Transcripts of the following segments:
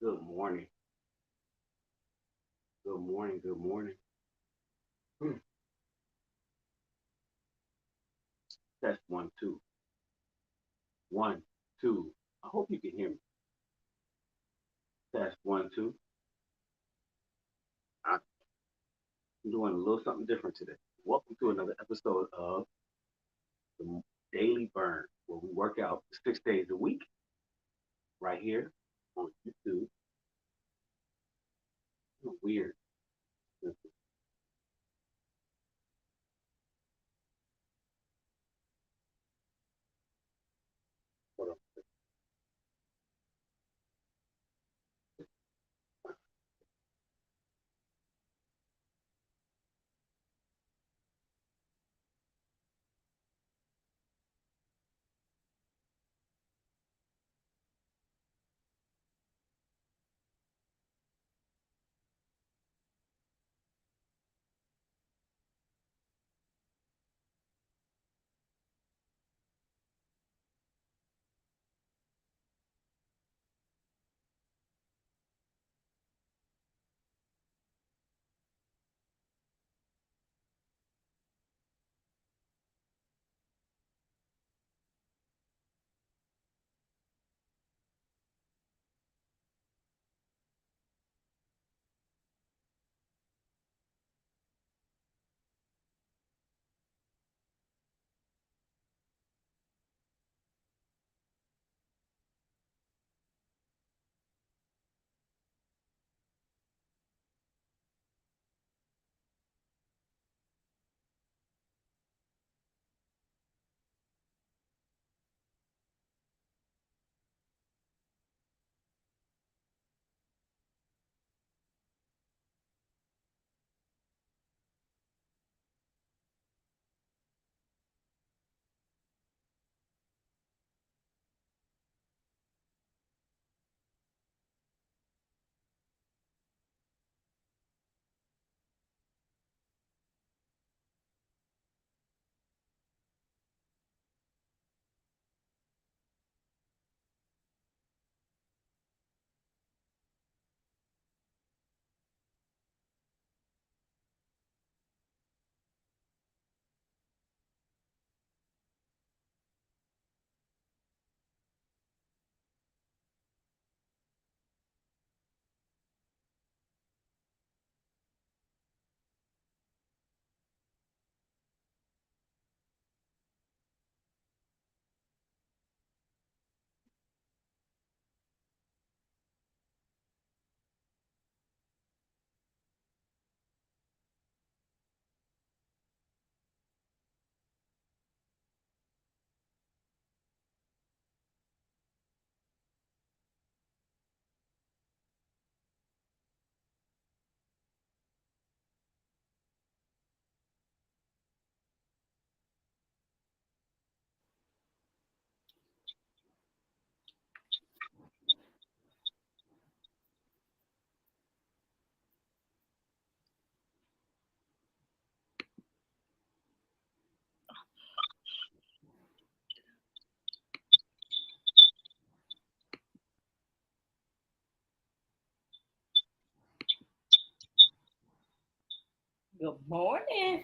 Good morning. Good morning. Good morning. Hmm. Test one, two. One, two. I hope you can hear me. Test one, two. I'm doing a little something different today. Welcome to another episode of the Daily Burn, where we work out 6 days a week right here on YouTube. Weird. Hold on. Good morning.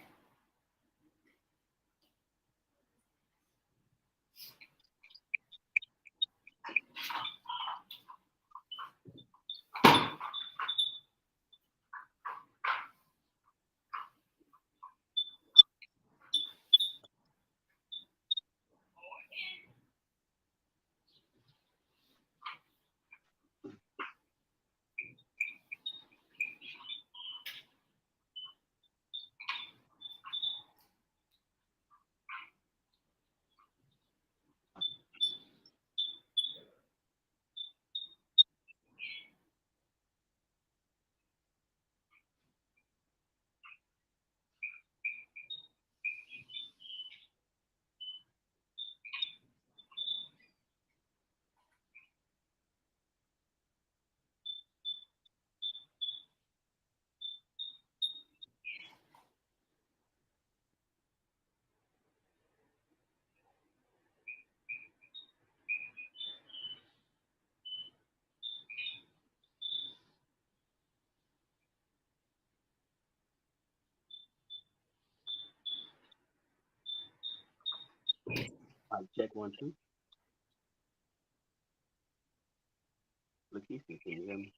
Check 1, 2. Lakeisha, can you hear me?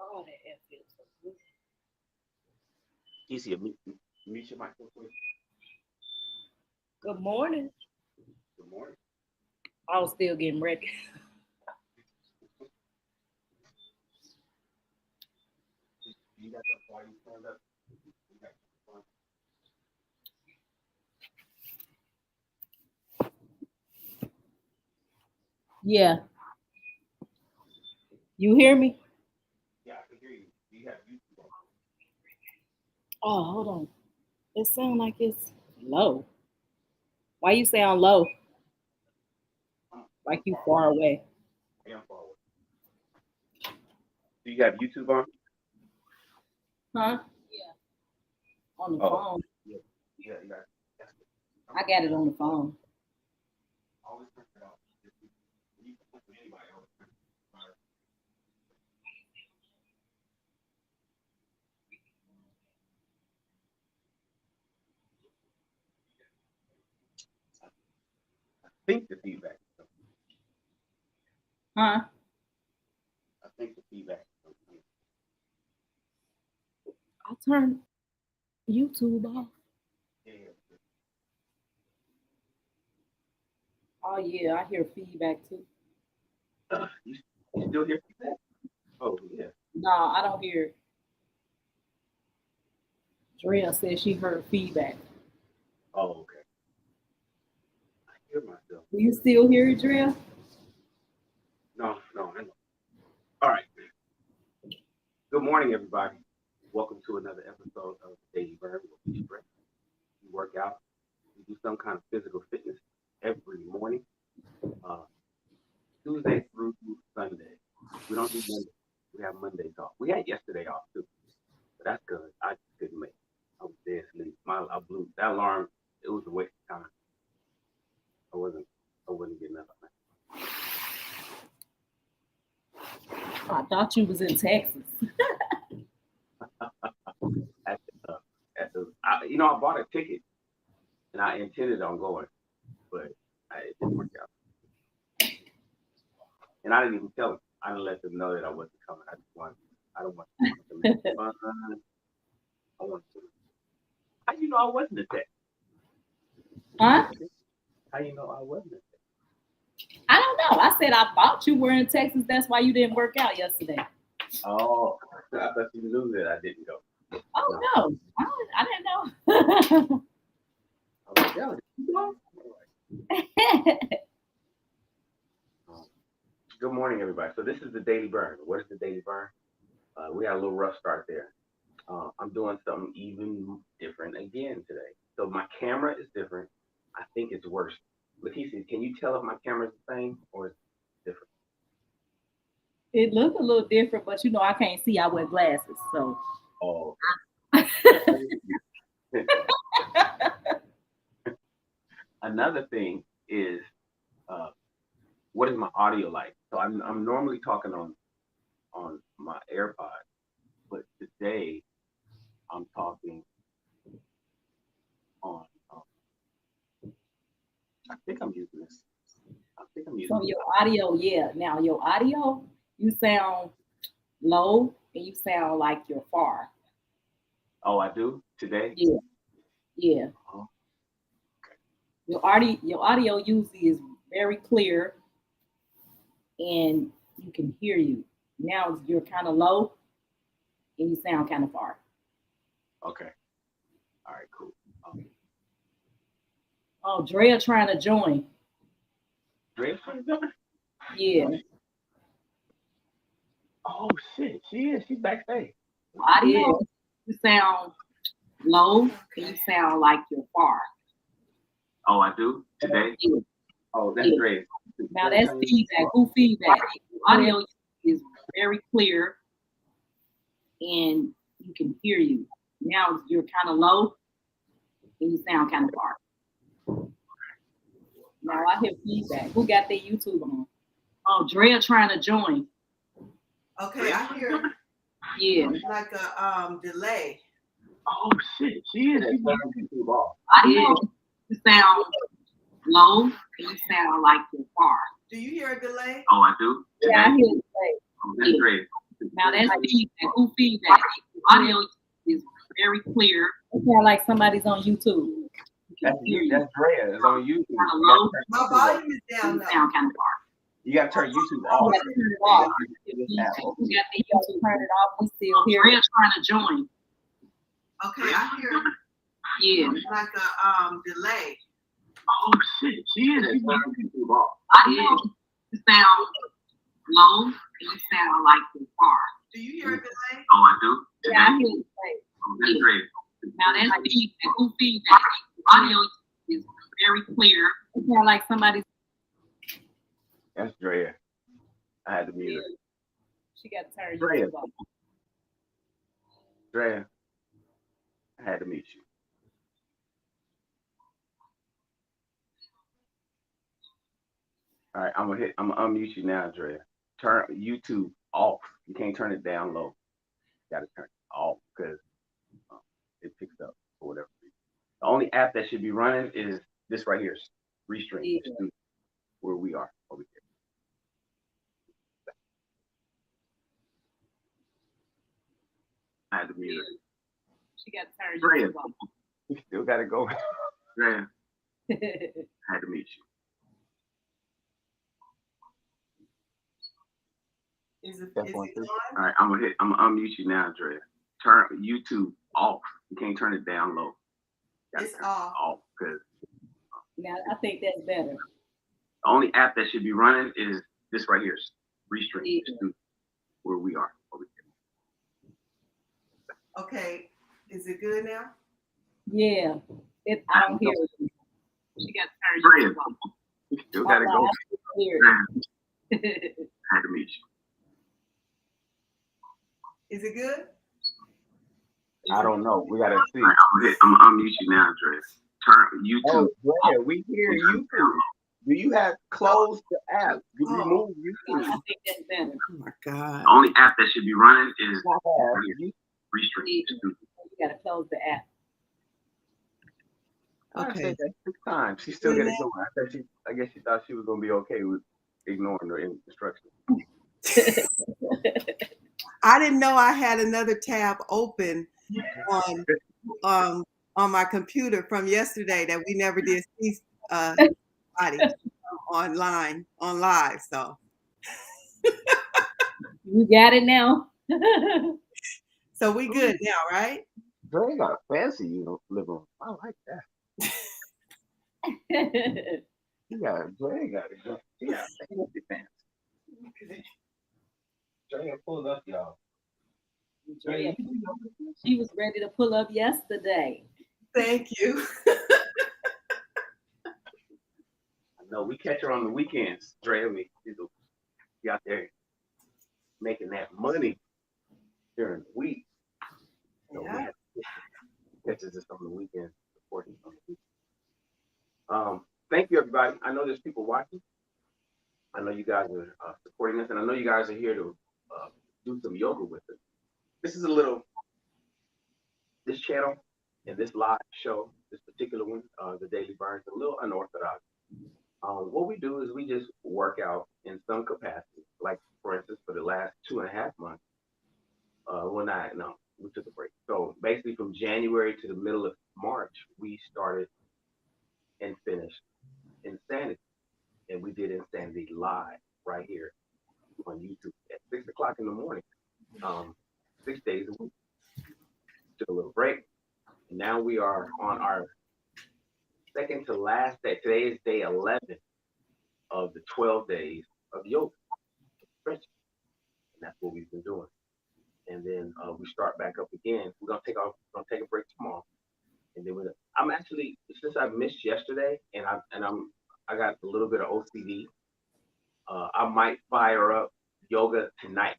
Oh, that air feels so good. Easy, mute your mic real quick. Good morning. Good morning. I was still getting ready. You got the party turned up? You got fun? Yeah. You hear me? Yeah, I can hear you. Do you have YouTube on? Oh, hold on. It sounds like it's low. Why you sound low? Like I'm you far away. far away. I am far away. Do you have YouTube on? Huh? Yeah. On the Oh, phone. yeah. Yeah, you got it. That's it. I got it on the phone. Always turn it off. You can put anybody else. I think the feedback. Huh? I think the feedback. I turned YouTube off. Yeah, Oh yeah, I hear feedback too. you still hear feedback? Oh, yeah. No, I don't hear it. Drea said she heard feedback. Oh, okay. I hear myself. Do you still hear it, Drea? No, no, I know. All right. Good morning, everybody. Welcome to another episode of Daily Burn, where we stretch, we work out, we do some kind of physical fitness every morning, uh, Tuesday through Sunday. We don't do Monday. We have Mondays off. We had yesterday off too, but that's good. I just couldn't make it. I was dead asleep. I blew that alarm. It was a waste of time. I wasn't. I wasn't getting up. I thought you was in Texas. At the, I bought a ticket and I intended on going, but it didn't work out. And I didn't even tell them. I didn't let them know that I wasn't coming. I don't want to make fun. I want to. How you know I wasn't a tech? Huh? How you know I wasn't a tech? I don't know. I said I thought you were in Texas. That's why you didn't work out yesterday. Oh, I thought you knew that I didn't go. Oh no, I didn't know. I was like, yeah, did you go? Good morning, everybody. So this is the Daily Burn. What is the Daily Burn? We had a little rough start there. I'm doing something even different again today. So my camera is different. I think it's worse Lakeisha, can you tell if my camera's the same or it's different? It looked a little different, but I can't see. I wear glasses, so. Oh, another thing is, uh, what is my audio like? So I'm normally talking on my AirPod, but today I'm talking on. I think I'm using this. I think I'm using. So your audio, yeah. Now your audio, you sound low and you sound like you're far. Oh, I do today. Yeah, yeah. Oh, Your audio usually is very clear and you can hear you. Now you're kind of low and you sound kind of far. okay. All right. Cool. Oh, Drea trying to join. Dre's trying to join? Yeah. Oh shit, she is. She's backstage. Audio, you sound low and you sound like you're far. Oh, I do today. Yeah. Oh, that's Yeah. great. Now that's feedback. Who feedback? Audio is very clear and you can hear you. Now you're kind of low and you sound kind of far. Now I hear feedback. Who got their YouTube on? Oh, Drea trying to join. Okay, I hear Yeah. like a delay. Oh shit, she is. She's YouTube off. Audio, you sound low and you sound like you're far. Do you hear a delay? Oh, I do. Yeah, I hear you. Oh, that's great. Now that's feedback. Who feedback? Audio is very clear. It sounds like somebody's on YouTube. That's you. That's Drea. It's on YouTube. Hello? My volume is down You though. sound kind of far. You gotta turn YouTube off. You gotta turn it off. You gotta turn it off. We still hear it. Trying to join. Okay, I hear Yeah. like a delay. Oh shit, she is. She's YouTube off. Audio, you sound low and you sound like you're far. Do you hear a delay? Oh, I do. Yeah, I hear you. Oh, that's great. Now that's feedback. Who feedback? Audio is very clear. It sounds like somebody. That's Drea. I had to mute her. She got to turn Drea. YouTube off. Drea, I had to mute you. All right, I'm gonna unmute you now, Drea. Turn YouTube off. You can't turn it down low. You gotta turn it off because it picks up for whatever reason. The only app that should be running is this right here, Restream, Yeah. where we are over here. I had to mute her. She got to turn Drea, YouTube off. you still gotta go. Drea, I had to mute you. Is it That's on? one thing. All right, I'm gonna unmute you now, Drea. Turn YouTube off. You can't turn it down low. You It's turn it off. off because Now I think that's better. the only app that should be running is this right here, Restream, Yeah. where we are over here. Okay, is it good now? Yeah. I don't hear it. She got to turn Drea, YouTube off. you still gotta go. I still hear Drea, it. I had to mute you. Is it good? I don't know. We gotta see. I'm gonna unmute you now, Drea. Turn YouTube. Oh, Drea, we hear you. Do you have closed the app? You remove YouTube. I think that's better. Oh my God. The only app that should be running is You Restream. You got to close the app. Okay. 6 times. She still got it going. I guess she thought she was gonna be okay with ignoring the instructions. I didn't know I had another tab open on my computer from yesterday that we never did see body on live. So You got it now? so we good now, right? Drea got a fancy living room. I like that. Drea got it. Yeah, fancy fancy. Drea pulled up, y'all. Drea, she was ready to pull up yesterday. Thank you. No, we catch her on the weekends. Dre and me, she's out there making that money during the week. So we Yeah. have to catch us on the weekends, supporting on the weekends. Thank you, everybody. I know there's people watching. I know you guys are supporting us, and I know you guys are here to do some yoga with us. This is this channel and this live show, this particular one, the Daily Burns, a little unorthodox. What we do is we just work out in some capacity. Like, for instance, for the last 2.5 months, we took a break. So basically from January to the middle of March, we started and finished Insanity. And we did Insanity live right here on YouTube at 6 o'clock in the morning, 6 days a week. Took a little break. And now we are on our second to last day. Today is day 11 of the 12 days of yoga, stretching. And that's what we've been doing. And then we start back up again. We're gonna take a break tomorrow. And then I'm actually, since I missed yesterday and I got a little bit of OCD, I might fire up yoga tonight.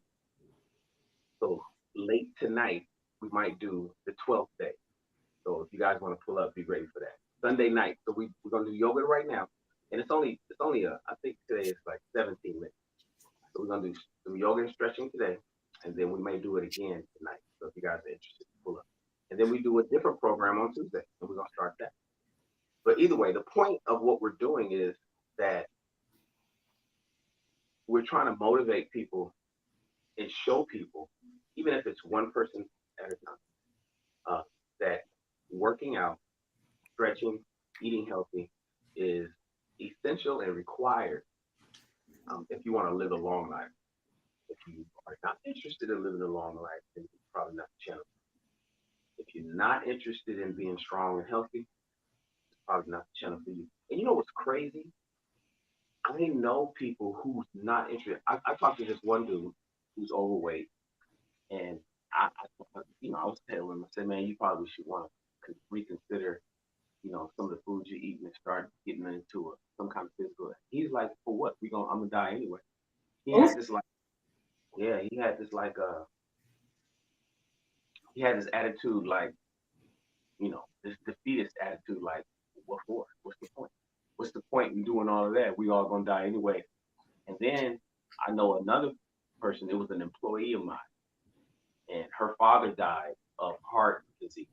So late tonight, we might do the 12th day. So if you guys want to pull up, be ready for that. Sunday night. So we're gonna do yoga right now. And it's only I think today is like 17 minutes. So we're gonna do some yoga and stretching today. And then we may do it again tonight. So if you guys are interested, pull up. And then we do a different program on Tuesday, and we're gonna start that. But either way, the point of what we're doing is that we're trying to motivate people and show people, even if it's one person at a time, that working out, stretching, eating healthy is essential and required if you want to live a long life. If you are not interested in living a long life, then it's probably not the channel. If you're not interested in being strong and healthy, it's probably not the channel for you. And you know what's crazy? I know people who's not interested. I talked to this one dude who's overweight, and I was telling him, I said, man, you probably should want to reconsider, some of the foods you eat and start getting into some kind of physical. He's like, for what? I'm gonna die anyway. He had this like, yeah, he had this like he had this attitude like, this defeatist attitude like, what for? What's the point? What's the point in doing all of that? We all gonna die anyway. And then I know another person, it was an employee of mine, and her father died of heart disease.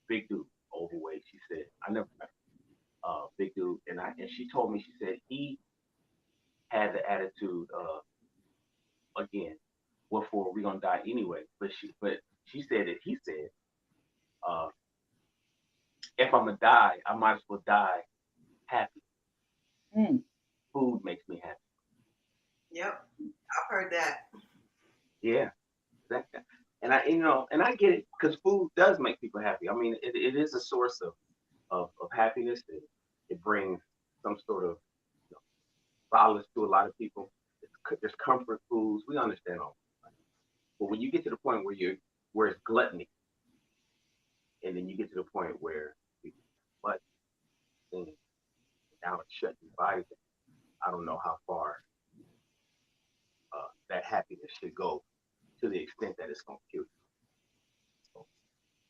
Big dude, overweight. She said, I never met her. Big dude. And she told me, she said he had the attitude of, again, what for? We gonna die anyway. But she said that he said, if I'm gonna die, I might as well die happy. Food makes me happy. Yep, I've heard that. Yeah, exactly. And I get it, because food does make people happy. I mean, it is a source of happiness. It brings some sort of solace to a lot of people. There's comfort foods. We understand all that. But when you get to the point where it's gluttony, and then you get to the point where but now it's shutting your body down. I don't know how far that happiness should go, to the extent that it's going to kill you. So,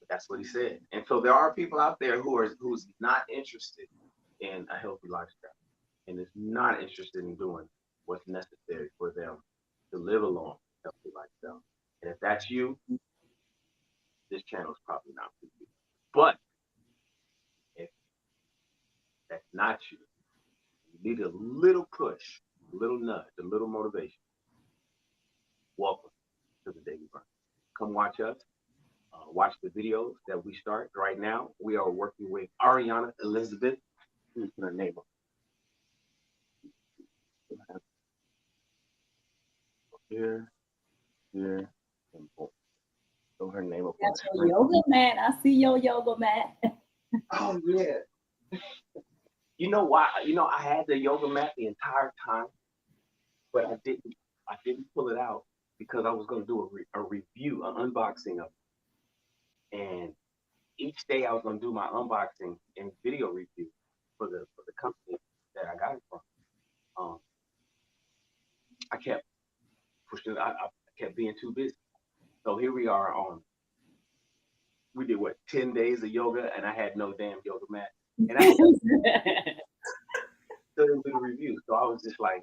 but that's what he said. And so there are people out there who's not interested in a healthy lifestyle, and is not interested in doing what's necessary for them to live a long, healthy lifestyle. And if that's you, this channel is probably not for you. But if that's not you, you need a little push, a little nudge, a little motivation. Welcome to the Daily Burn. Come watch us. Watch the videos that we start right now. We are working with Ariana Elizabeth. Who's her name? Here, and boom. So her name up on That's your yoga mat. I see your yoga mat. Oh yeah. You know why? I had the yoga mat the entire time, but I didn't pull it out because I was going to do a review, an unboxing of it. And each day I was going to do my unboxing and video review for the company. that I got it from. I kept pushing. I kept being too busy. So here we are on. We did what 10 days of yoga, and I had no damn yoga mat, and I still didn't do the review. So I was just like,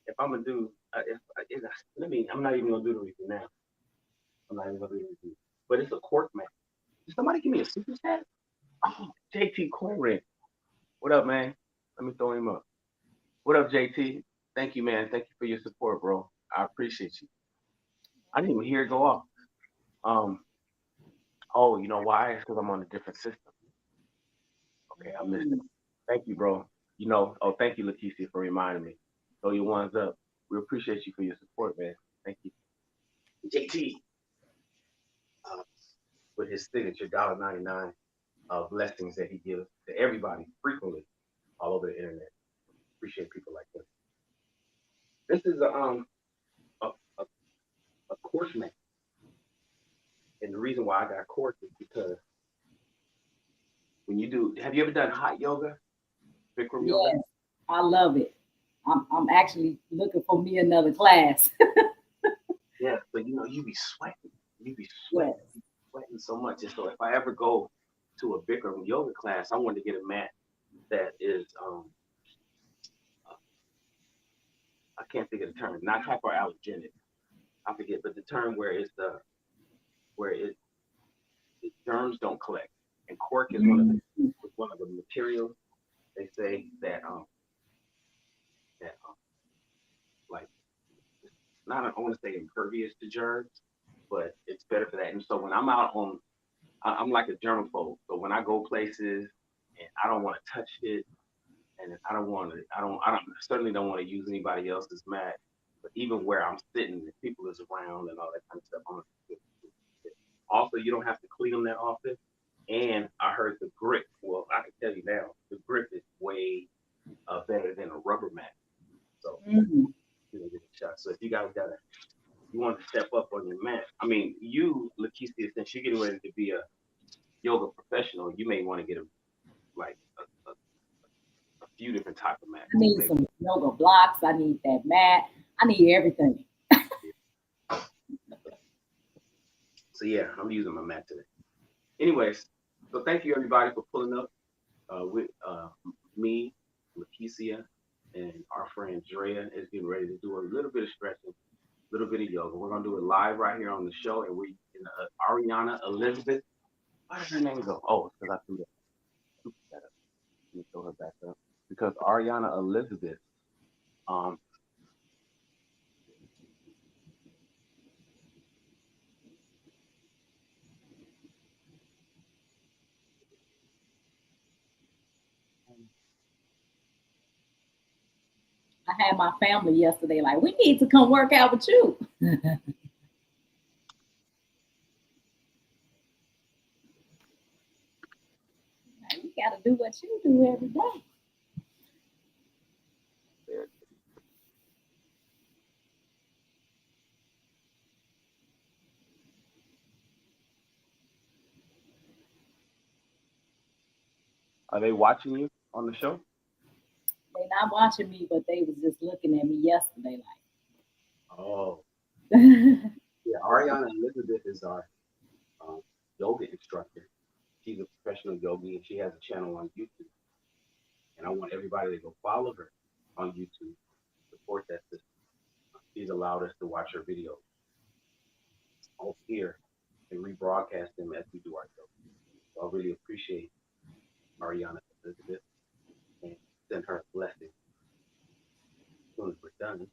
if I'm gonna do, I'm not even gonna do the review now. I'm not even gonna do the review. But it's a cork mat. Did somebody give me a super chat? Oh, JT Cornred. What up, man? Let me throw him up. What up, JT? Thank you, man. Thank you for your support, bro. I appreciate you. I didn't even hear it go off. Oh, you know why? It's because I'm on a different system. Okay, I missed it. Thank you, bro. Thank you, Lakeisha, for reminding me. Throw your ones up. We appreciate you for your support, man. Thank you. JT, with his signature $1.99 blessings that he gives to everybody frequently all over the internet. Appreciate people like this. This is a course mat. And the reason why I got course is because when you do, have you ever done hot yoga? Bikram yoga? Yes, I love it. I'm actually looking for me another class. Yeah, but you be sweating. You be sweating, sweating so much. And so if I ever go to a Bikram yoga class, I want to get a mat that is I can't think of the term, not hypoallergenic. I forget, but the term where the germs don't collect. And cork is one of the materials they say that like not I want to say impervious to germs, but it's better for that. And so when I'm out I'm like a germaphobe. So when I go places and I don't want to touch it, and I certainly don't want to use anybody else's mat. But even where I'm sitting, if people is around and all that kind of stuff, I'm also, you don't have to clean them that often. And I heard the grip. Well, I can tell you now, the grip is way better than a rubber mat. So give it a shot. So if you guys you want to step up on your mat. I mean, you, Lakeisha, since you're getting ready to be a yoga professional, you may want to get a few different type of mats. I need some yoga blocks. I need that mat. I need everything. So yeah, I'm using my mat today. Anyways, so thank you everybody for pulling up with me, Lakeisha, and our friend Drea is getting ready to do a little bit of stretching, a little bit of yoga. We're gonna do it live right here on the show, and we're in Ariana Elizabeth. Why did her name go? Oh, it's because I threw that up. Let me throw her back up because Ariana Elizabeth. I had my family yesterday like, we need to come work out with you. You got to do what you do every day. Are they watching you on the show? They're not watching me, but they was just looking at me yesterday like. Oh. Yeah, Ariana Elizabeth is our yoga instructor. She's a professional yogi and she has a channel on YouTube. And I want everybody to go follow her on YouTube, support that system. She's allowed us to watch her videos all here and rebroadcast them as we do our show. So I really appreciate Ariana Elizabeth and send her a blessing as soon as we're done.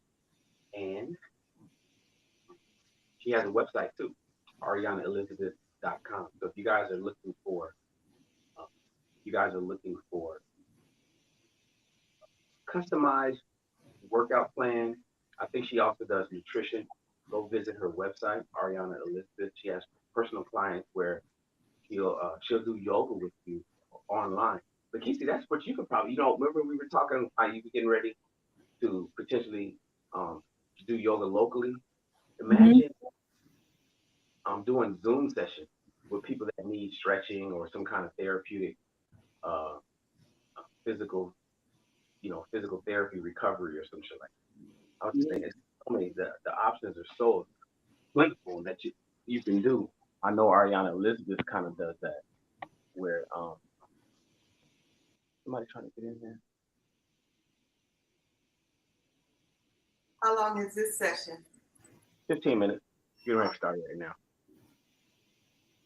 And she has a website too, arianaelizabeth.com. So if you guys are looking for customized workout plan. I think she also does nutrition. Go visit her website, Ariana Elizabeth. She has personal clients where she'll do yoga with you online. But Casey, that's what you could probably remember we were talking how you were getting ready to potentially do yoga locally. Imagine doing Zoom sessions with people that need stretching or some kind of therapeutic physical physical therapy recovery or some shit like that. I was just saying, it's so many, the options are so plentiful that you can do. I know Ariana Elizabeth kind of does that, where somebody trying to get in there. How long is this session? 15 minutes. Get ready to start right now.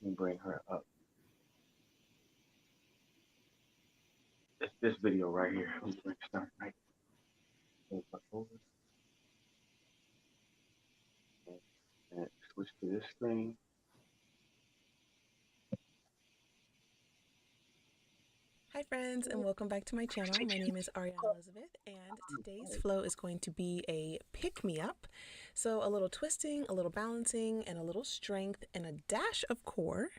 Let me bring her up. It's this video right here. Let me start right. And switch to this screen. Hi friends, and welcome back to my channel. My name is Ariana Elizabeth, and today's flow is going to be a pick-me-up. So a little twisting, a little balancing, and a little strength, and a dash of core.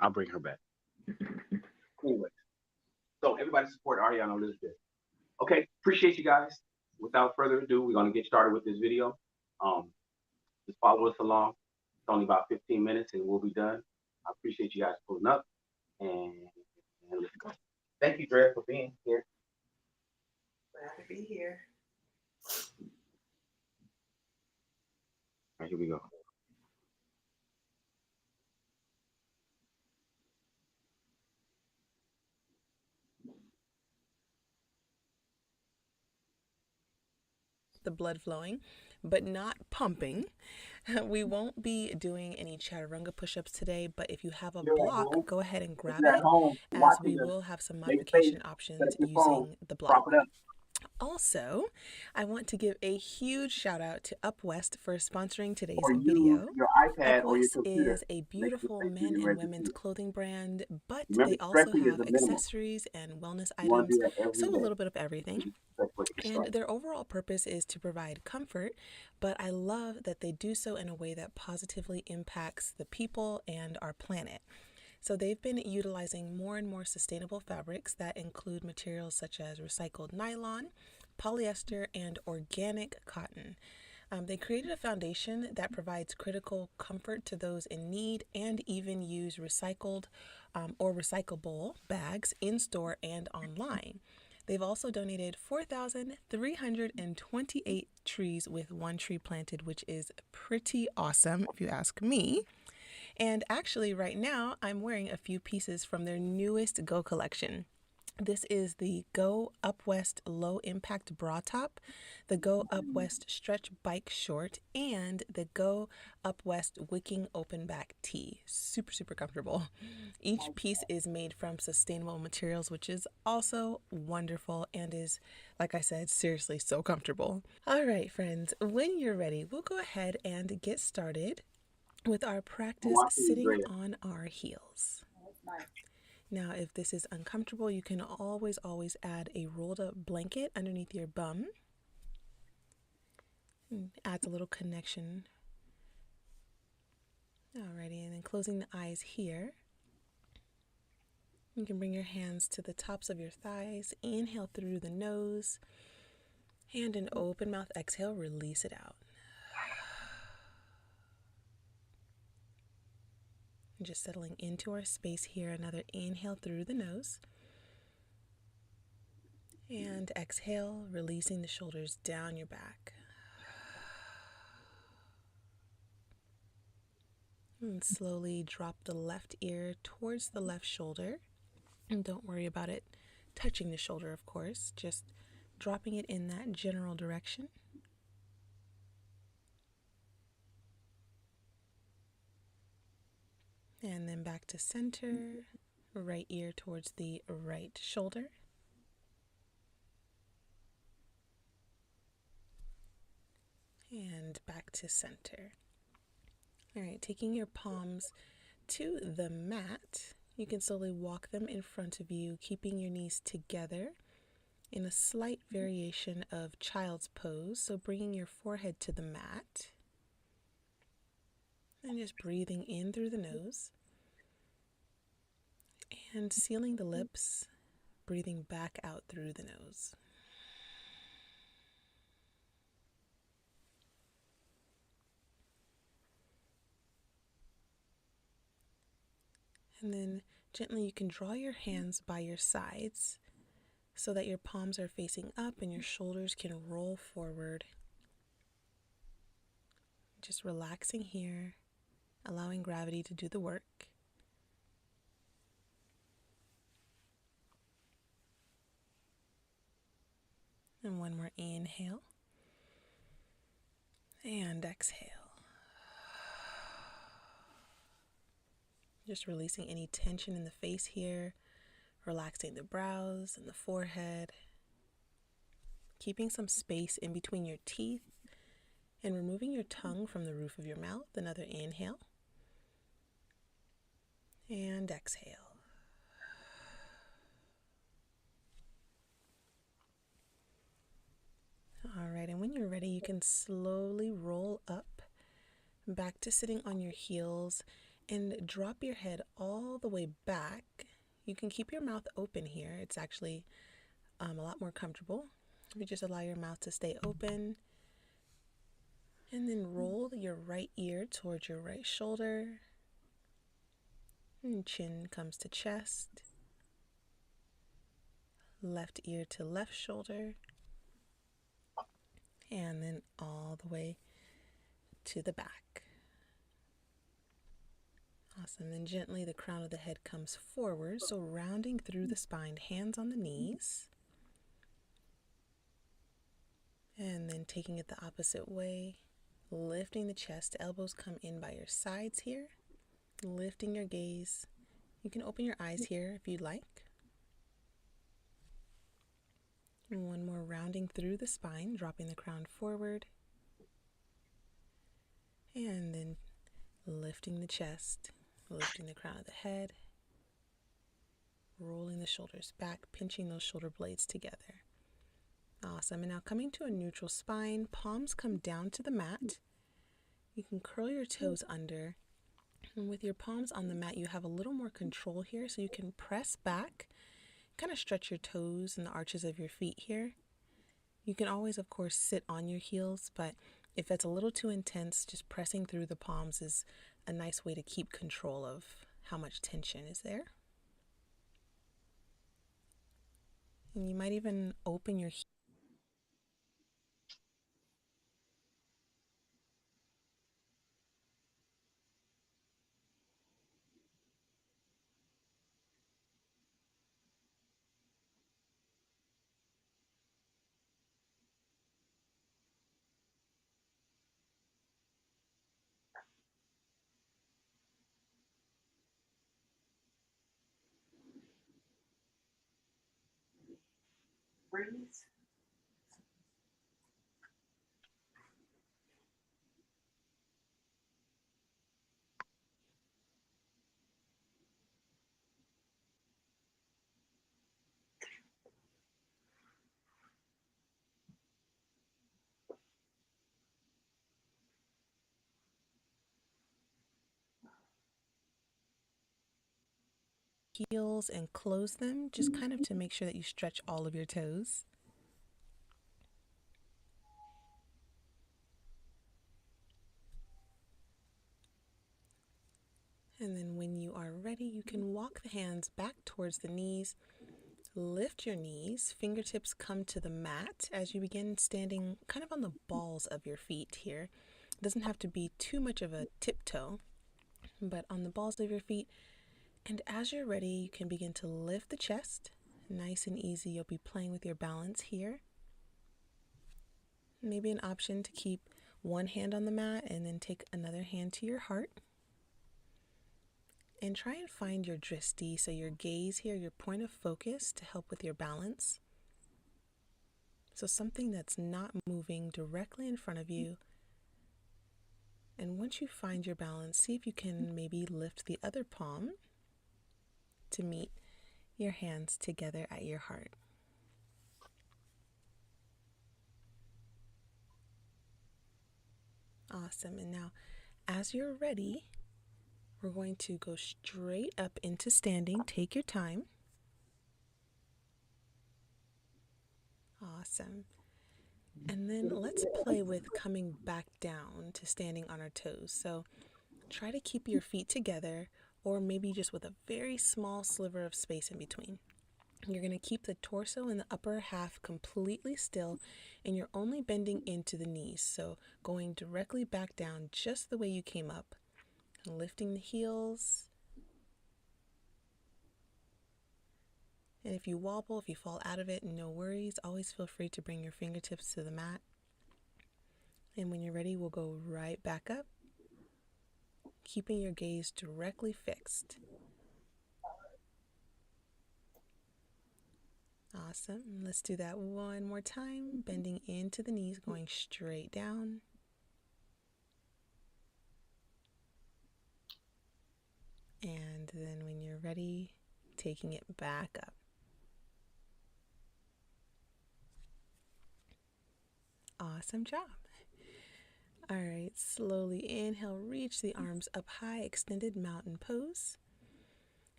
I'll bring her back. Anyway, so everybody support Ariana Elizabeth. Okay, appreciate you guys. Without further ado, we're going to get started with this video. Just follow us along. It's only about 15 minutes and we'll be done. I appreciate you guys pulling up, and let's go. Thank you, Dre, for being here. Glad to be here. All right, here we go. The blood flowing, but not pumping. We won't be doing any chaturanga push-ups today, but if you have a block, go ahead and grab it, as we will have some modification options using the block. Also, I want to give a huge shout out to Up West for sponsoring today's video. Up West is a beautiful men and women's clothing brand, but they also have accessories and wellness items, so a little bit of everything. And their overall purpose is to provide comfort, but I love that they do so in a way that positively impacts the people and our planet. So they've been utilizing more and more sustainable fabrics that include materials such as recycled nylon, polyester, and organic cotton. They created a foundation that provides critical comfort to those in need, and even use recycled or recyclable bags in store and online. They've also donated 4,328 trees with one tree planted, which is pretty awesome if you ask me. And actually right now I'm wearing a few pieces from their newest Go collection. This is the Go Up West Low Impact Bra Top, the Go Up West Stretch Bike Short, and the Go Up West Wicking Open Back Tee. Super, super comfortable. Each piece is made from sustainable materials, which is also wonderful and is, like I said, seriously so comfortable. All right, friends, when you're ready, we'll go ahead and get started with our practice sitting on our heels. Now, if this is uncomfortable, you can always add a rolled up blanket underneath your bum. Adds a little connection. Alrighty, and then closing the eyes here. You can bring your hands to the tops of your thighs. Inhale through the nose. And an open mouth exhale, release it out. Just settling into our space here. Another inhale through the nose. And exhale, releasing the shoulders down your back. And slowly drop the left ear towards the left shoulder. And don't worry about it touching the shoulder, of course. Just dropping it in that general direction. And then back to center, right ear towards the right shoulder. And back to center. All right, taking your palms to the mat, you can slowly walk them in front of you, keeping your knees together in a slight variation of child's pose. So bringing your forehead to the mat. And just breathing in through the nose. And sealing the lips, breathing back out through the nose. And then gently you can draw your hands by your sides, so that your palms are facing up and your shoulders can roll forward. Just relaxing here, allowing gravity to do the work. And one more inhale and exhale. Just releasing any tension in the face here, relaxing the brows and the forehead, keeping some space in between your teeth, and removing your tongue from the roof of your mouth. Another inhale and exhale. All right, and when you're ready, you can slowly roll up back to sitting on your heels and drop your head all the way back. You can keep your mouth open here. It's actually a lot more comfortable if you just allow your mouth to stay open. And then roll your right ear towards your right shoulder. And chin comes to chest. Left ear to left shoulder. And then all the way to the back. Awesome. Then gently the crown of the head comes forward. So rounding through the spine, hands on the knees. And then taking it the opposite way. Lifting the chest, elbows come in by your sides here. Lifting your gaze. You can open your eyes here if you'd like. And one more, rounding through the spine, dropping the crown forward. And then lifting the chest, lifting the crown of the head. Rolling the shoulders back, pinching those shoulder blades together. Awesome. And now coming to a neutral spine, palms come down to the mat. You can curl your toes under. And with your palms on the mat, you have a little more control here, so you can press back, kind of stretch your toes and the arches of your feet here. You can always, of course, sit on your heels, but if that's a little too intense, just pressing through the palms is a nice way to keep control of how much tension is there. And you might even open your Breathe. heels and close them, just kind of to make sure that you stretch all of your toes. And then when you are ready, you can walk the hands back towards the knees. Lift your knees, fingertips come to the mat as you begin standing kind of on the balls of your feet here. It doesn't have to be too much of a tiptoe, but on the balls of your feet. And as you're ready, you can begin to lift the chest. Nice and easy, you'll be playing with your balance here. Maybe an option to keep one hand on the mat and then take another hand to your heart. And try and find your dristi, so your gaze here, your point of focus to help with your balance. So something that's not moving directly in front of you. And once you find your balance, see if you can maybe lift the other palm to meet your hands together at your heart. Awesome. And now, as you're ready, we're going to go straight up into standing. Take your time. Awesome. And then let's play with coming back down to standing on our toes. So try to keep your feet together, or maybe just with a very small sliver of space in between. You're going to keep the torso and the upper half completely still, and you're only bending into the knees. So going directly back down just the way you came up, and lifting the heels. And if you wobble, if you fall out of it, no worries. Always feel free to bring your fingertips to the mat. And when you're ready, we'll go right back up, keeping your gaze directly fixed. Awesome. Let's do that one more time. Bending into the knees, going straight down. And then when you're ready, taking it back up. Awesome job. All right, slowly inhale, reach the arms up high, extended mountain pose.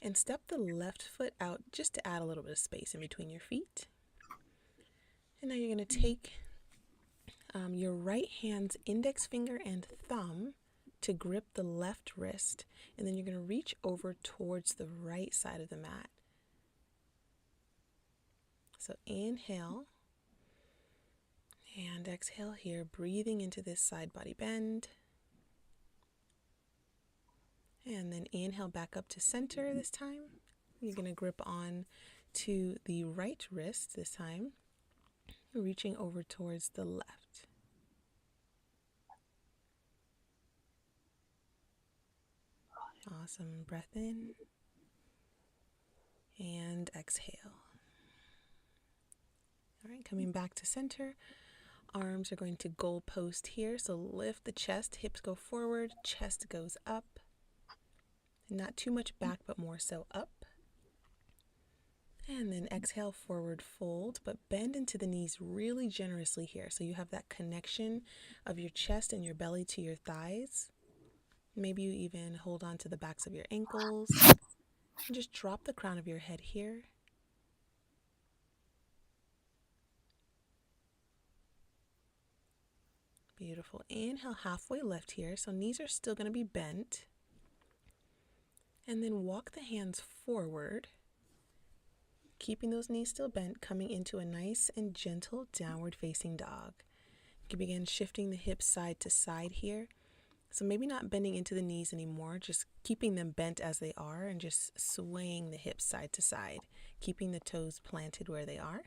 And step the left foot out just to add a little bit of space in between your feet. And now you're going to take your right hand's index finger and thumb to grip the left wrist. And then you're going to reach over towards the right side of the mat. So inhale and exhale here, breathing into this side body bend. And then inhale back up to center this time. You're going to grip on to the right wrist this time, reaching over towards the left. Awesome. Breath in and exhale. All right, coming back to center. Arms are going to goal post here. So lift the chest, hips go forward, chest goes up. Not too much back, but more so up. And then exhale, forward fold, but bend into the knees really generously here. So you have that connection of your chest and your belly to your thighs. Maybe you even hold on to the backs of your ankles. And just drop the crown of your head here. Beautiful. Inhale, halfway lift here. So knees are still going to be bent. And then walk the hands forward, keeping those knees still bent, coming into a nice and gentle downward facing dog. You can begin shifting the hips side to side here. So maybe not bending into the knees anymore, just keeping them bent as they are and just swaying the hips side to side, keeping the toes planted where they are.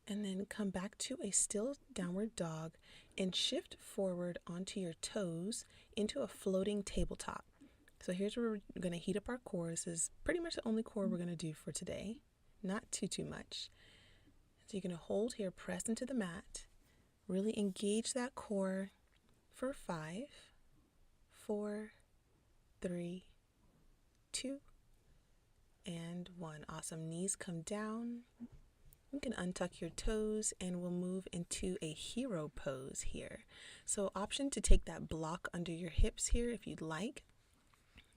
And then come back to a still downward dog and shift forward onto your toes into a floating tabletop. So here's where we're going to heat up our core. This is pretty much the only core we're going to do for today. Not too much. So you're going to hold here, press into the mat. Really engage that core for 5, 4, 3, 2, and 1. Awesome. Knees come down. You can untuck your toes and we'll move into a hero pose here. So option to take that block under your hips here if you'd like.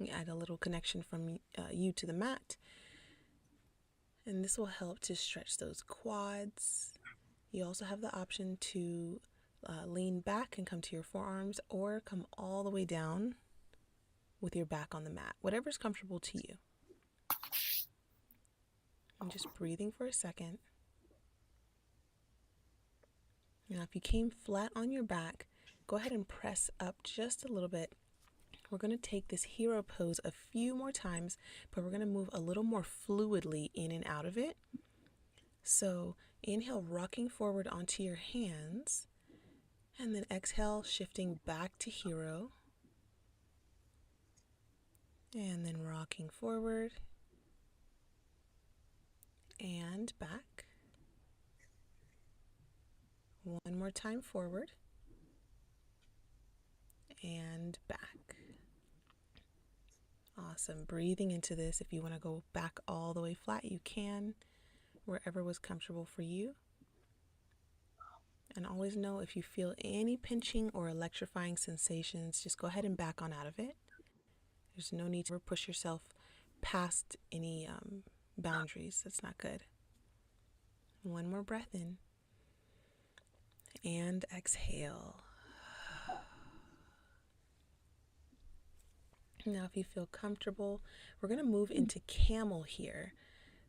You add a little connection from you to the mat. And this will help to stretch those quads. You also have the option to lean back and come to your forearms or come all the way down with your back on the mat. Whatever's comfortable to you. I'm just breathing for a second. Now, if you came flat on your back, go ahead and press up just a little bit. We're going to take this hero pose a few more times, but we're going to move a little more fluidly in and out of it. So inhale, rocking forward onto your hands, and then exhale, shifting back to hero, and then rocking forward and back. One more time forward and back. Awesome. Breathing into this. If you want to go back all the way flat, you can, wherever was comfortable for you. And always know if you feel any pinching or electrifying sensations, just go ahead and back on out of it. There's no need to push yourself past any boundaries. That's not good. One more breath in. And exhale. Now, if you feel comfortable, we're going to move into camel here.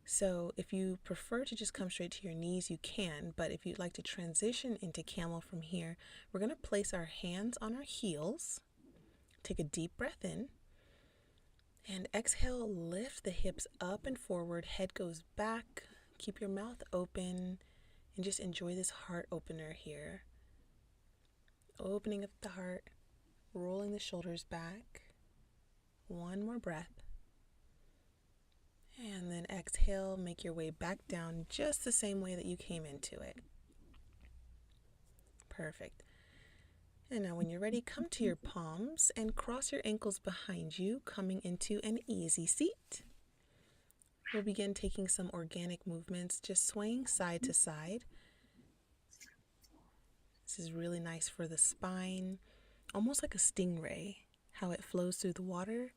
So if you prefer to just come straight to your knees, you can. But if you'd like to transition into camel from here, we're going to place our hands on our heels. Take a deep breath in. And exhale, lift the hips up and forward. Head goes back. Keep your mouth open. And just enjoy this heart opener here. Opening up the heart. Rolling the shoulders back. One more breath. And then exhale, make your way back down just the same way that you came into it. Perfect. And now when you're ready, come to your palms and cross your ankles behind you, coming into an easy seat. We'll begin taking some organic movements, just swaying side to side. This is really nice for the spine, almost like a stingray, how it flows through the water,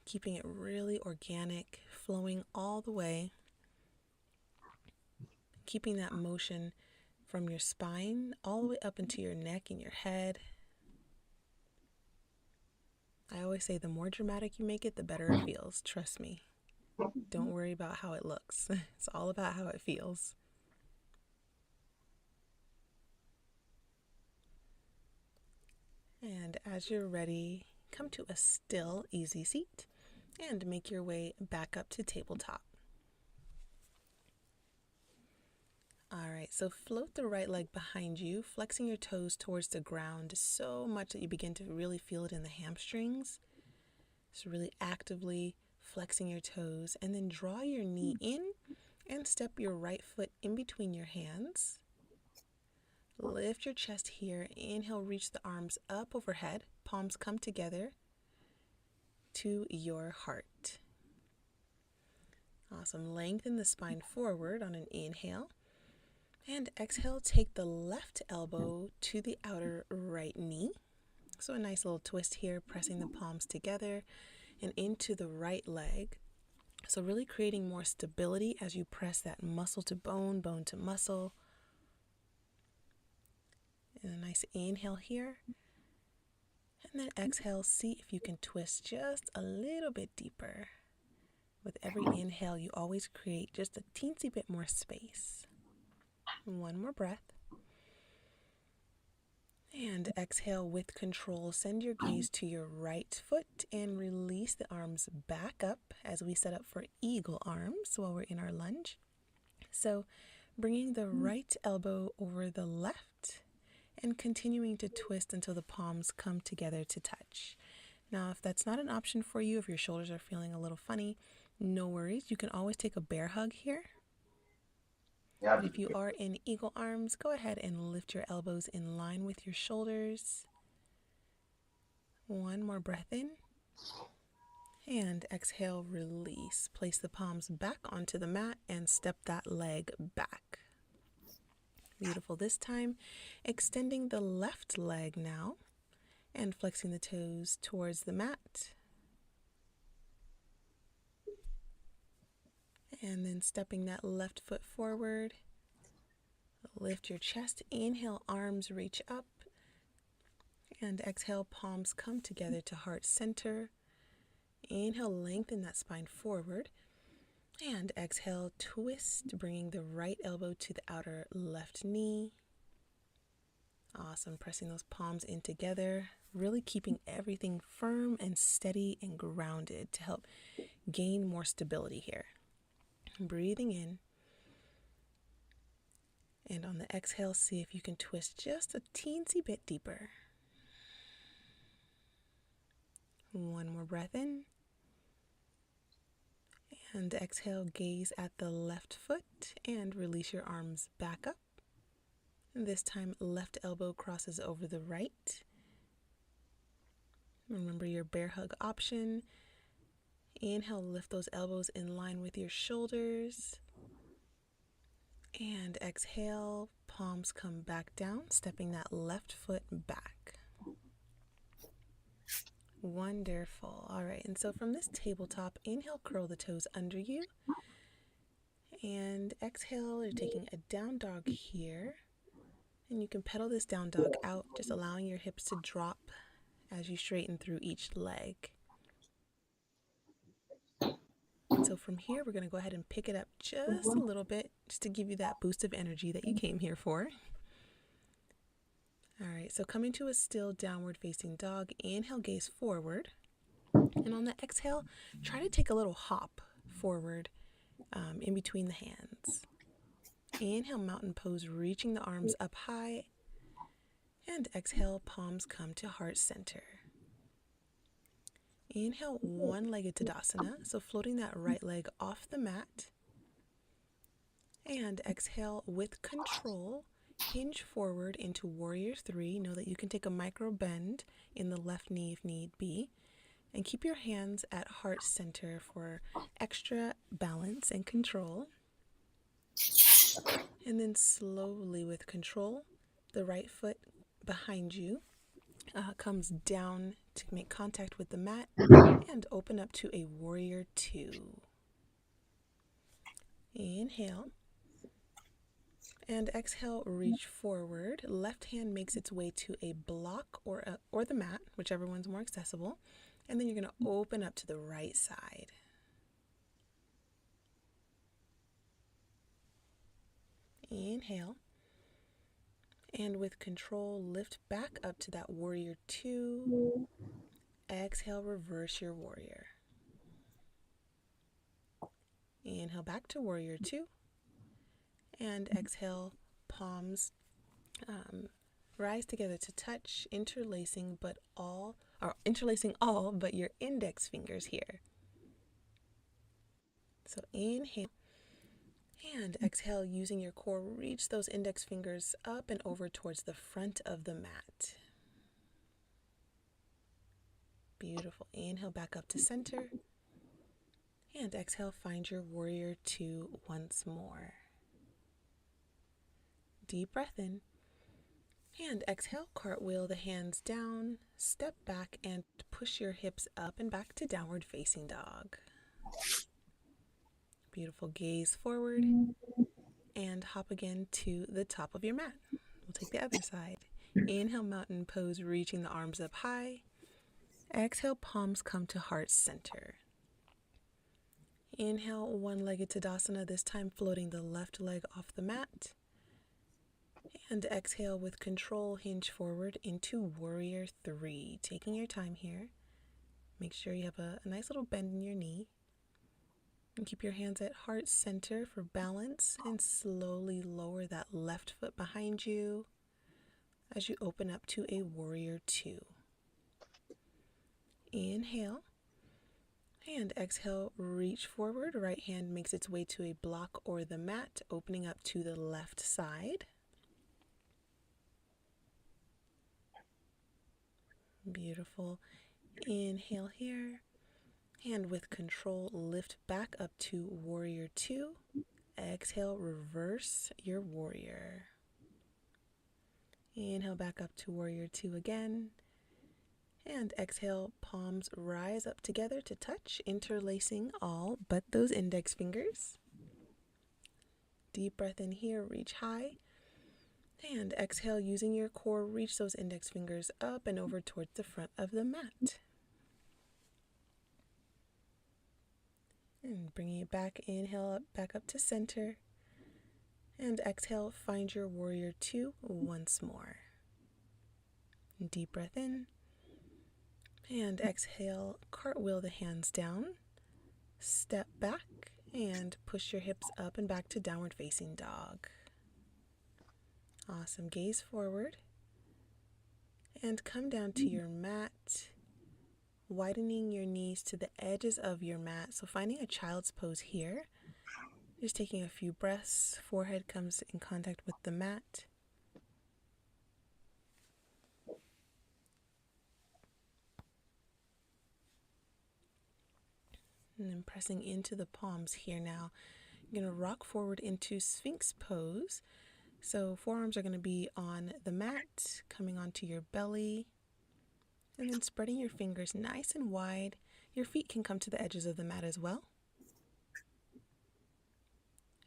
keeping it really organic, flowing all the way, keeping that motion from your spine all the way up into your neck and your head. I always say the more dramatic you make it, the better it feels. Trust me. Don't worry about how it looks. It's all about how it feels. And as you're ready, come to a still, easy seat and make your way back up to tabletop. All right, so float the right leg behind you, flexing your toes towards the ground so much that you begin to really feel it in the hamstrings. So really actively flexing your toes, and then draw your knee in and step your right foot in between your hands. Lift your chest here. Inhale, reach the arms up overhead. Palms come together to your heart. Awesome. Lengthen the spine forward on an inhale. And exhale, take the left elbow to the outer right knee. So a nice little twist here, pressing the palms together and into the right leg. So really creating more stability as you press that muscle to bone, bone to muscle. And a nice inhale here. And then exhale, see if you can twist just a little bit deeper. With every inhale, you always create just a teensy bit more space. One more breath. And exhale with control. Send your gaze to your right foot and release the arms back up as we set up for eagle arms while we're in our lunge. So bringing the right elbow over the left and continuing to twist until the palms come together to touch. Now, if that's not an option for you, if your shoulders are feeling a little funny, no worries. You can always take a bear hug here. But if you are in eagle arms, go ahead and lift your elbows in line with your shoulders. One more breath in. And exhale, release. Place the palms back onto the mat and step that leg back. Beautiful. This time, extending the left leg now and flexing the toes towards the mat. And then stepping that left foot forward. Lift your chest. Inhale, arms reach up. And exhale, palms come together to heart center. Inhale, lengthen that spine forward. And exhale, twist, bringing the right elbow to the outer left knee. Awesome. Pressing those palms in together. Really keeping everything firm and steady and grounded to help gain more stability here. Breathing in. And on the exhale, see if you can twist just a teensy bit deeper. One more breath in. And exhale, gaze at the left foot and release your arms back up. And this time, left elbow crosses over the right. Remember your bear hug option. Inhale, lift those elbows in line with your shoulders. And exhale, palms come back down, stepping that left foot back. Wonderful. All right, and so from this tabletop, inhale, curl the toes under you. And exhale, you're taking a down dog here. And you can pedal this down dog out, just allowing your hips to drop as you straighten through each leg. So from here, we're going to go ahead and pick it up just a little bit, just to give you that boost of energy that you came here for. All right, so coming to a still downward facing dog, inhale, gaze forward. And on the exhale, try to take a little hop forward in between the hands. Inhale, mountain pose, reaching the arms up high. And exhale, palms come to heart center. Inhale, one-legged Tadasana, so floating that right leg off the mat. And exhale with control, hinge forward into warrior 3. Know that you can take a micro bend in the left knee if need be. And keep your hands at heart center for extra balance and control. And then slowly with control, the right foot behind you comes down to make contact with the mat and open up to a warrior 2. Inhale. And exhale, reach forward. Left hand makes its way to a block or the mat, whichever one's more accessible. And then you're going to open up to the right side. Inhale. And with control, lift back up to that warrior 2. Exhale, reverse your warrior. Inhale back to warrior 2. And exhale, palms rise together to touch, interlacing all but your index fingers here. So inhale and exhale, using your core, reach those index fingers up and over towards the front of the mat. Beautiful. Inhale back up to center. And exhale, find your warrior 2 once more. Deep breath in. And exhale, cartwheel the hands down, step back and push your hips up and back to downward facing dog. Beautiful. Gaze forward and hop again to the top of your mat. We'll take the other side. Inhale, mountain pose, reaching the arms up high. Exhale, palms come to heart center. Inhale, one-legged Tadasana, this time floating the left leg off the mat. And exhale with control, hinge forward into warrior 3. Taking your time here. Make sure you have a nice little bend in your knee. And keep your hands at heart center for balance, and slowly lower that left foot behind you as you open up to a warrior 2. Inhale. And exhale, reach forward. Right hand makes its way to a block or the mat, opening up to the left side. Beautiful. Inhale here. And with control, lift back up to warrior 2. Exhale, reverse your warrior. Inhale back up to warrior 2 again. And exhale, palms rise up together to touch, interlacing all but those index fingers. Deep breath in here, reach high. And exhale, using your core, reach those index fingers up and over towards the front of the mat. And bringing it back, inhale up, back up to center. And exhale, find your warrior 2 once more. Deep breath in. And exhale, cartwheel the hands down. Step back and push your hips up and back to downward facing dog. Awesome. Gaze forward. And come down to your mat, widening your knees to the edges of your mat. So finding a child's pose here. Just taking a few breaths. Forehead comes in contact with the mat. And then pressing into the palms here now. You're going to rock forward into Sphinx Pose. So forearms are going to be on the mat, coming onto your belly. And then spreading your fingers nice and wide. Your feet can come to the edges of the mat as well.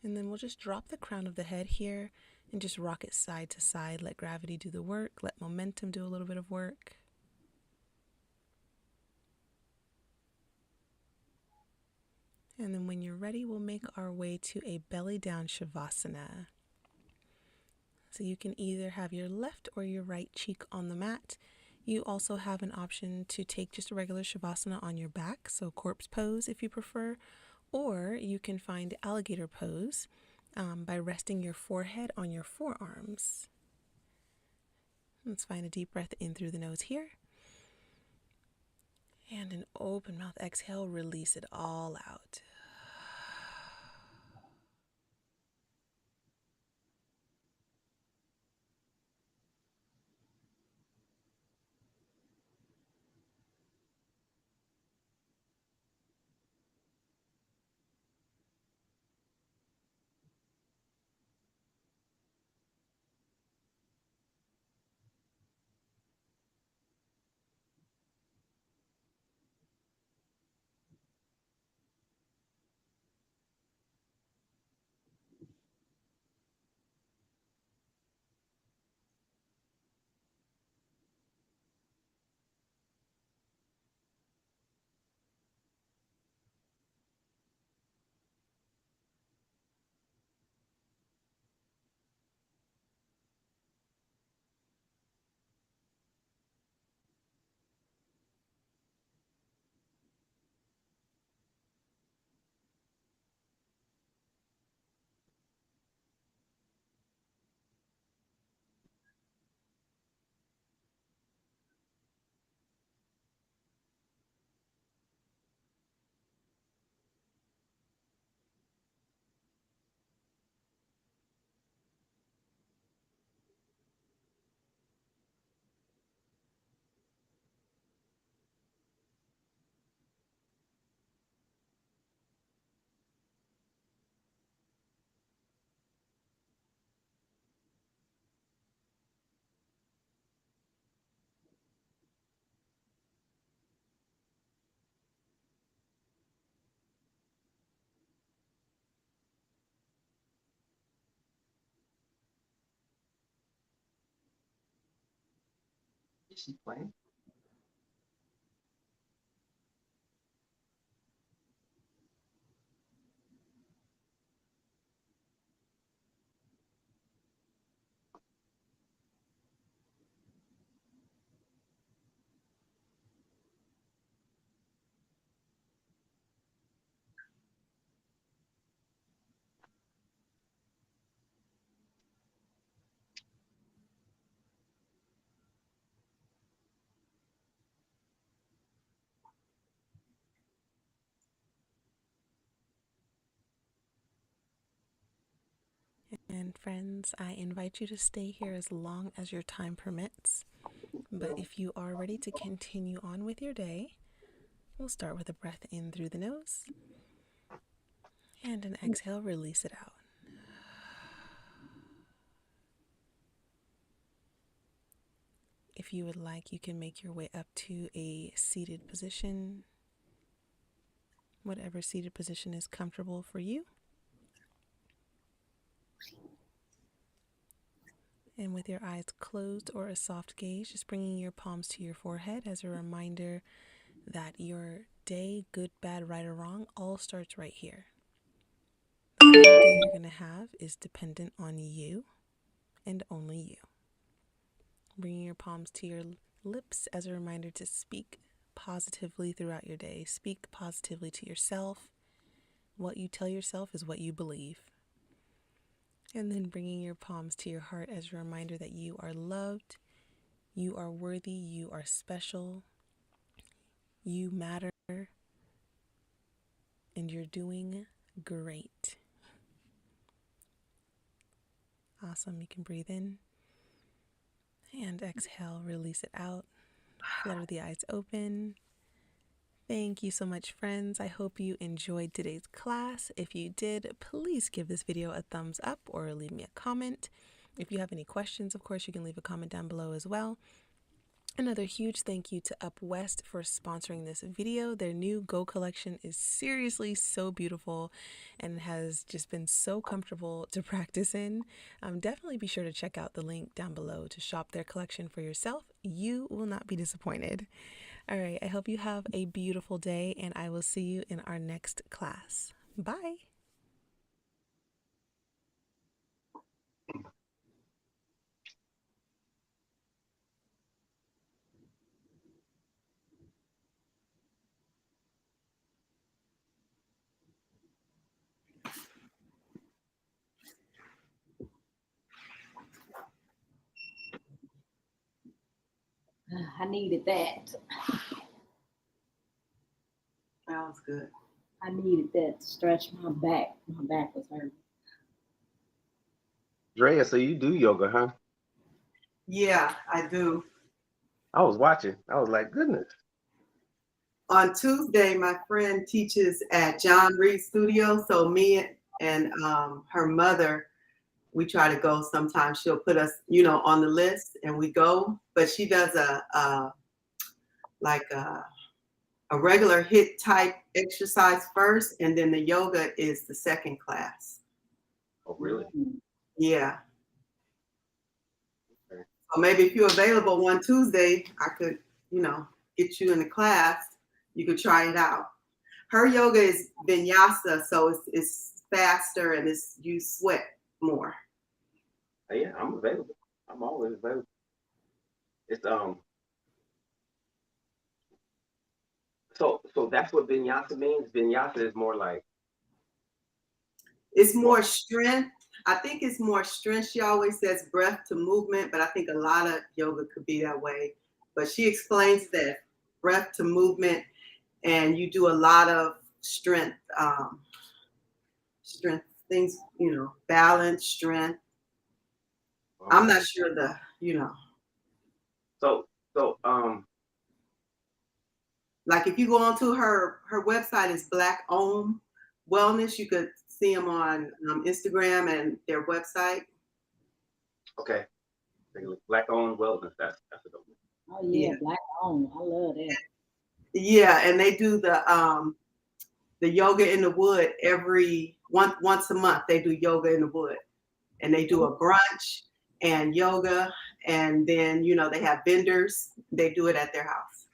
And then we'll just drop the crown of the head here and just rock it side to side. Let gravity do the work. Let momentum do a little bit of work. And then when you're ready, we'll make our way to a belly down Shavasana. So you can either have your left or your right cheek on the mat. You also have an option to take just a regular Shavasana on your back, so corpse pose if you prefer, or you can find alligator pose by resting your forehead on your forearms. Let's find a deep breath in through the nose here. And an open mouth exhale, release it all out. Is she playing? And friends, I invite you to stay here as long as your time permits. But if you are ready to continue on with your day, we'll start with a breath in through the nose and an exhale, release it out. If you would like, you can make your way up to a seated position, whatever seated position is comfortable for you. And with your eyes closed or a soft gaze, just bringing your palms to your forehead as a reminder that your day, good, bad, right, or wrong, all starts right here. The kind of day you're going to have is dependent on you and only you. Bringing your palms to your lips as a reminder to speak positively throughout your day. Speak positively to yourself. What you tell yourself is what you believe. And then bringing your palms to your heart as a reminder that you are loved, you are worthy, you are special, you matter, and you're doing great. Awesome. You can breathe in and exhale, release it out. Flutter the eyes open. Thank you so much, friends. I hope you enjoyed today's class. If you did, please give this video a thumbs up or leave me a comment. If you have any questions, of course, you can leave a comment down below as well. Another huge thank you to Up West for sponsoring this video. Their new Go collection is seriously so beautiful and has just been so comfortable to practice in. Definitely be sure to check out the link down below to shop their collection for yourself. You will not be disappointed. All right. I hope you have a beautiful day, and I will see you in our next class. Bye. I needed that. That was good. I needed that to stretch my back. My back was hurting. Drea, so you do yoga, huh? Yeah, I do. I was watching. I was like, goodness. On Tuesday, my friend teaches at John Reed Studio. So me and her mother, we try to go sometimes. She'll put us, on the list and we go. But she does a regular HIIT type exercise first, and then the yoga is the second class. Oh, really? Yeah. Okay. So maybe if you're available one Tuesday, I could, get you in the class. You could try it out. Her yoga is vinyasa, so it's faster and you sweat more. Yeah, I'm available. I'm always available. It's So that's what vinyasa means. Vinyasa is more like It's more strength. I think it's more strength. She always says breath to movement, but I think a lot of yoga could be that way. But she explains that breath to movement, and you do a lot of strength things, balance, strength. I'm not sure So like if you go onto her website is Black Om Wellness. You could see them on Instagram and their website. okay. Black owned wellness. That's a dope one. Oh yeah, Black owned. I love that. Yeah, and they do the yoga in the wood once a month. They do yoga in the wood, and they do a brunch and yoga, and then they have vendors. They do it at their house.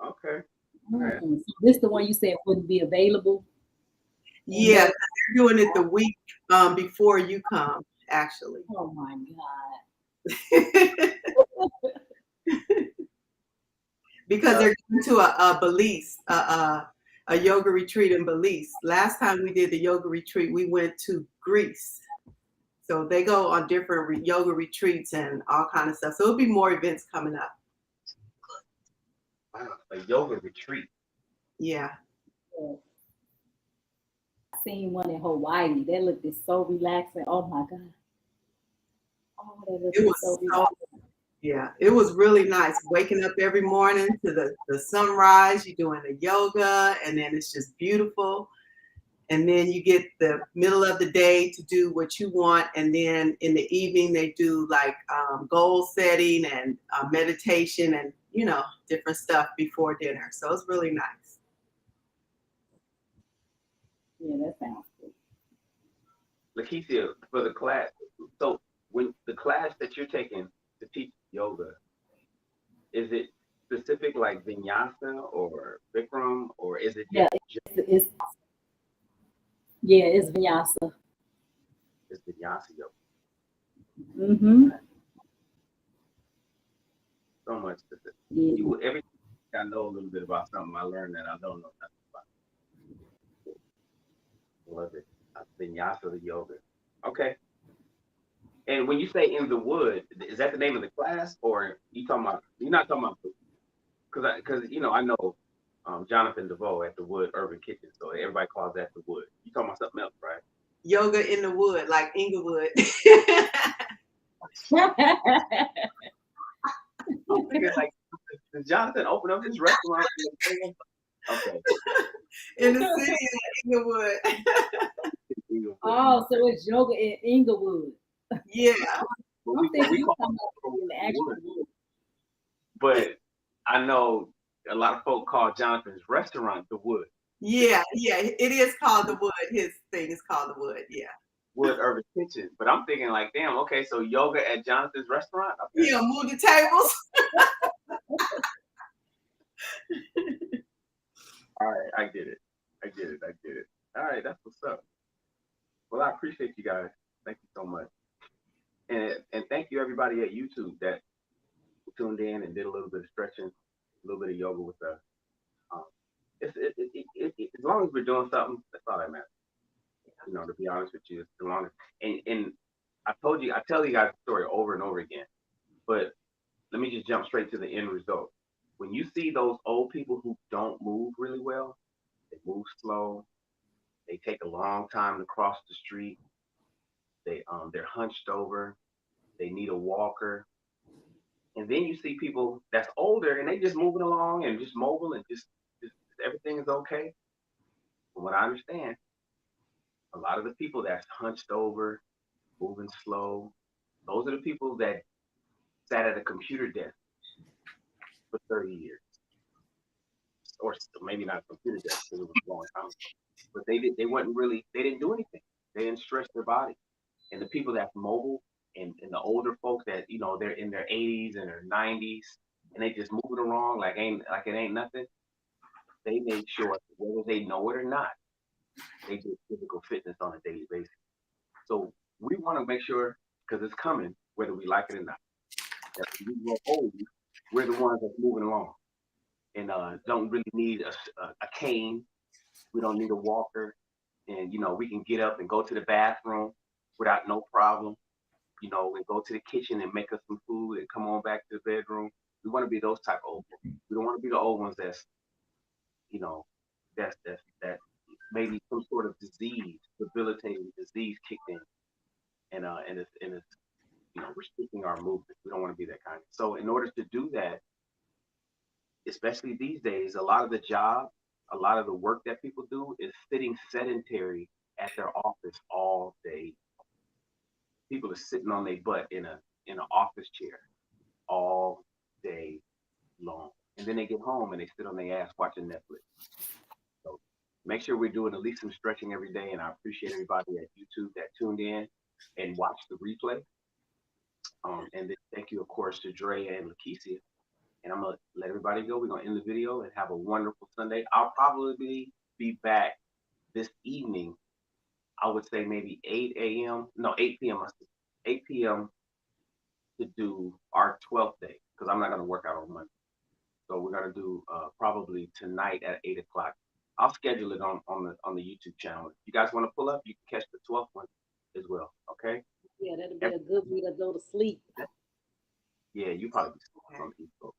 Okay. Right. So this the one you said wouldn't be available? Yeah, they're doing it the week before you come, actually. Oh my God. Because they're going to a Belize, a yoga retreat in Belize. Last time we did the yoga retreat, we went to Greece. So they go on different yoga retreats and all kind of stuff. So there'll be more events coming up. Wow, a yoga retreat. Yeah. I seen one in Hawaii. That looked so relaxing. Oh my God. Oh, that looked so relaxing. Yeah, it was really nice. Waking up every morning to the sunrise, you're doing the yoga, and then it's just beautiful. And then you get the middle of the day to do what you want. And then in the evening, they do like goal setting and meditation and, different stuff before dinner. So it's really nice. Yeah, that sounds good. Lakeisha, for the class, so when the class that you're taking to teach yoga, is it specific like vinyasa or Bikram, or is it it's vinyasa. It's vinyasa yoga? Mm-hmm. So much specific. Yeah. Every time I know a little bit about something, I learn that I don't know nothing about. Love it. Vinyasa yoga. Okay. And when you say in the wood, is that the name of the class, or you're not talking about, because I know Jonathan DeVoe at the Wood Urban Kitchen, so everybody calls that the Wood. You talking about something else, right? Yoga in the wood, like Inglewood. I'm thinking like, did Jonathan open up his restaurant? Okay. In the city of Inglewood. Oh, so it's yoga in Inglewood. Yeah. I'm thinking you're talking about the actual wood. But I know a lot of folk call Jonathan's restaurant the Wood. Yeah, it is called the Wood. His thing is called the Wood. Yeah. Wood Urban Kitchen. But I'm thinking like, damn, okay, so yoga at Jonathan's restaurant? Okay. Yeah, move the tables. All right, I get it. All right, that's what's up. Well, I appreciate you guys. Thank you so much. And thank you everybody at YouTube that tuned in and did a little bit of stretching, a little bit of yoga with us. Um, as long as we're doing something, that's all that matters. You know, to be honest with you, as long as and I tell you guys the story over and over again, but let me just jump straight to the end result. When you see those old people who don't move really well, they move slow, they take a long time to cross the street, they're hunched over, they need a walker, and then you see people that's older and they just moving along and just mobile and just everything is okay. From what I understand, a lot of the people that's hunched over, moving slow, those are the people that sat at a computer desk for 30 years. Or maybe not a computer desk because it was a long time ago. But they didn't do anything. They didn't stretch their body. And the people that's mobile and the older folks that, you know, they're in their 80s and their 90s and they just moving around like it ain't nothing, they made sure whether they know it or not, they do physical fitness on a daily basis. So we want to make sure, because it's coming, whether we like it or not, that when we grow old, we're the ones that's moving along and don't really need a cane. We don't need a walker. And, you know, we can get up and go to the bathroom without no problem, you know, and go to the kitchen and make us some food and come on back to the bedroom. We want to be those type of old people. We don't want to be the old ones that's, you know, that maybe some sort of disease, debilitating disease kicked in, and it's you know, restricting our movement. We don't want to be that kind. So in order to do that, especially these days, a lot of the work that people do is sitting sedentary at their office all day. People are sitting on their butt in an office chair all day long, and then they get home and they sit on their ass watching Netflix. So make sure we're doing at least some stretching every day, and I appreciate everybody at YouTube that tuned in and watched the replay. And then thank you, of course, to Dre and Lakeisha. And I'm gonna let everybody go. We're gonna end the video and have a wonderful Sunday. I'll probably be back this evening. I would say maybe 8 p.m. 8 p.m. to do our 12th day, because I'm not gonna work out on Monday. So we're gonna do probably tonight at 8 o'clock. I'll schedule it on the YouTube channel. If you guys want to pull up, you can catch the 12th one as well. Okay? Yeah, that'll be a good way to go to sleep. Yeah, you probably be sleeping on the East Coast.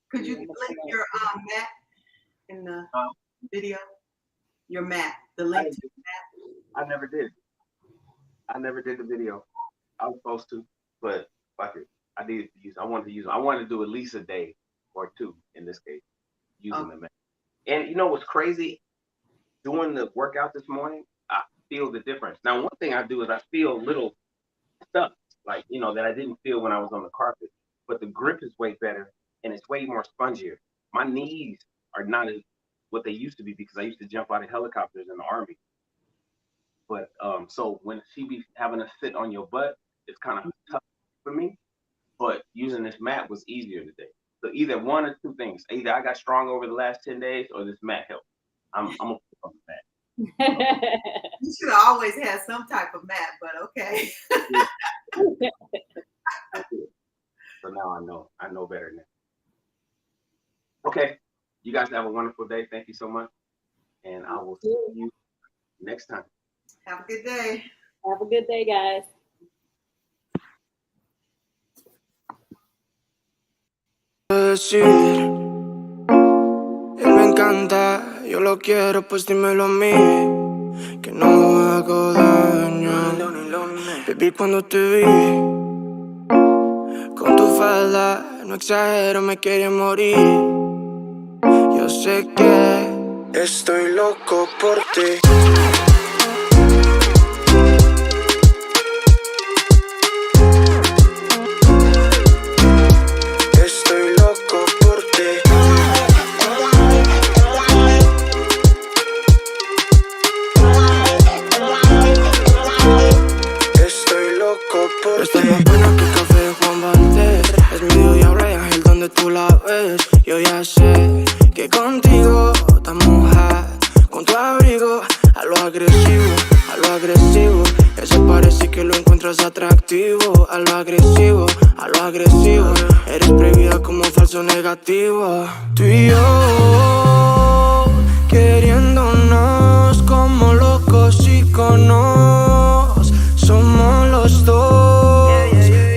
Could you link your mat in the video? Your mat, the link to the mat. I never did. I never did the video. I was supposed to, but fuck it. I wanted to do at least a day or two in this case, using the mat. And you know what's crazy? Doing the workout this morning, I feel the difference. Now, one thing I do is I feel little stuff, like, you know, that I didn't feel when I was on the carpet, but the grip is way better and it's way more spongier. My knees are not as what they used to be because I used to jump out of helicopters in the Army. But so when she be having to sit on your butt, it's kind of tough for me. But using this mat was easier today. So either one or two things. Either I got strong over the last 10 days or this mat helped. I'm gonna put on the mat. You should have always had some type of mat, but okay. So now I know better now. Okay, you guys have a wonderful day. Thank you so much, and I will see you next time. Have a good day. Have a good day, guys. Decir, él me encanta, yo lo quiero, pues dímelo a mí, que no hago daño. Baby, cuando te vi con tu falda, no exagero, me quería morir. Yo sé que estoy loco por ti. Está más buena que el café de Juan Valdez. Es medio diablo y ángel donde tú la ves. Yo ya sé que contigo también nuestro es atractivo. A lo agresivo, a lo agresivo. Eres prohibida como falso negativo. Tú y yo, queriéndonos como locos iconos. Somos los dos.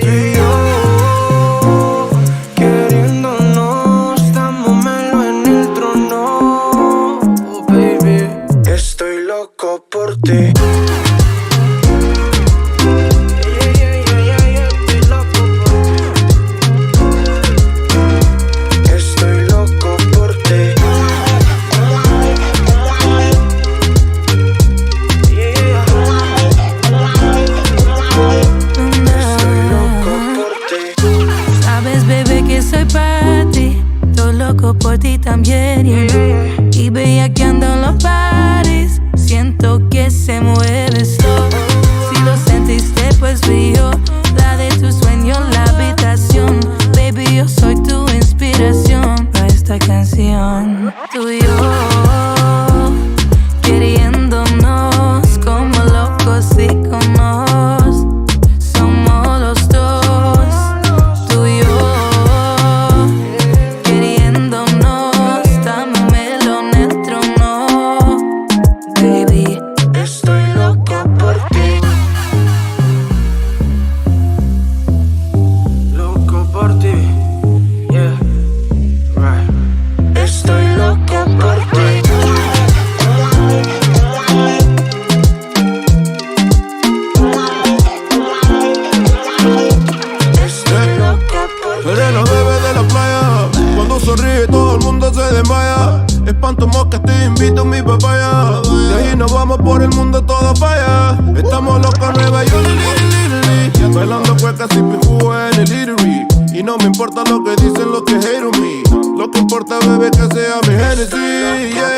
Tú y yo, queriéndonos, dámosmelo en el trono. Oh, baby, estoy loco por ti. Por ti también, y bellaqueando en los bares, siento que se mueve esto. Si lo sentiste, pues fui yo, la de tu sueño, la habitación. Baby, yo soy tu inspiración para esta canción. Tú y yo, queriéndonos como locos iconos. Somos los dos, tú y yo. Espanto moscas, te invito a mi papaya. De ahí nos vamos por el mundo, todo falla. Estamos locos, Nueva York, bailando cuecas y pijú en el Eatery. Y no me importa lo que dicen los que hate on me. Lo que importa, bebé, que sea mi Genesis, yeah.